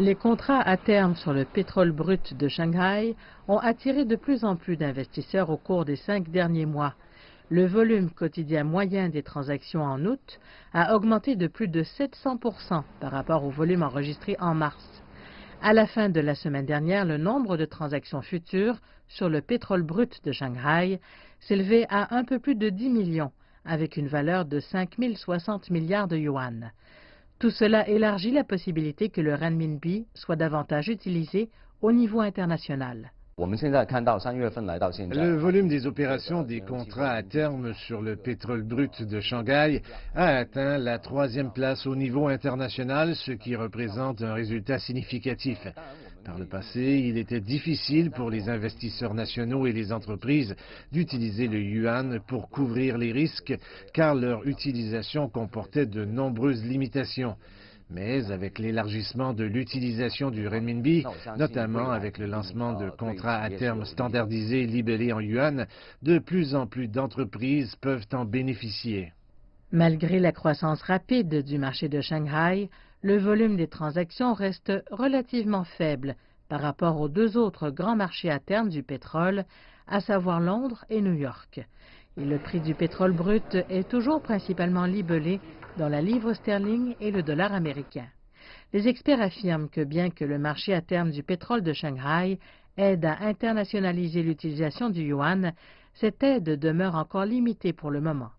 Les contrats à terme sur le pétrole brut de Shanghai ont attiré de plus en plus d'investisseurs au cours des 5 derniers mois. Le volume quotidien moyen des transactions en août a augmenté de plus de 700% par rapport au volume enregistré en mars. À la fin de la semaine dernière, le nombre de transactions futures sur le pétrole brut de Shanghai s'élevait à un peu plus de 10 millions, avec une valeur de 5 060 milliards de yuan. Tout cela élargit la possibilité que le renminbi soit davantage utilisé au niveau international. Le volume des opérations des contrats à terme sur le pétrole brut de Shanghai a atteint la 3e place au niveau international, ce qui représente un résultat significatif. Par le passé, il était difficile pour les investisseurs nationaux et les entreprises d'utiliser le yuan pour couvrir les risques, car leur utilisation comportait de nombreuses limitations. Mais avec l'élargissement de l'utilisation du renminbi, notamment avec le lancement de contrats à terme standardisés libellés en yuan, de plus en plus d'entreprises peuvent en bénéficier. Malgré la croissance rapide du marché de Shanghai, le volume des transactions reste relativement faible par rapport aux 2 autres grands marchés à terme du pétrole, à savoir Londres et New York. Et le prix du pétrole brut est toujours principalement libellé dans la livre sterling et le dollar américain. Les experts affirment que bien que le marché à terme du pétrole de Shanghai aide à internationaliser l'utilisation du yuan, cette aide demeure encore limitée pour le moment.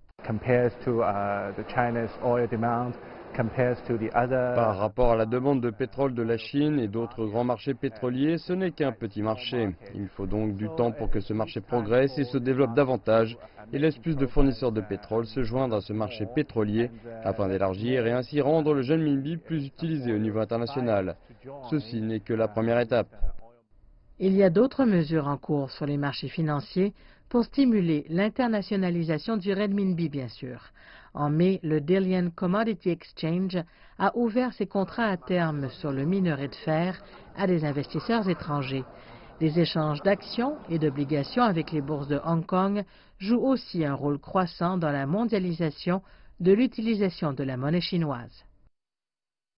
Par rapport à la demande de pétrole de la Chine et d'autres grands marchés pétroliers, ce n'est qu'un petit marché. Il faut donc du temps pour que ce marché progresse et se développe davantage et laisse plus de fournisseurs de pétrole se joindre à ce marché pétrolier afin d'élargir et ainsi rendre le renminbi plus utilisé au niveau international. Ceci n'est que la première étape. Il y a d'autres mesures en cours sur les marchés financiers pour stimuler l'internationalisation du renminbi, bien sûr. En mai, le Dalian Commodity Exchange a ouvert ses contrats à terme sur le minerai de fer à des investisseurs étrangers. Des échanges d'actions et d'obligations avec les bourses de Hong Kong jouent aussi un rôle croissant dans la mondialisation de l'utilisation de la monnaie chinoise.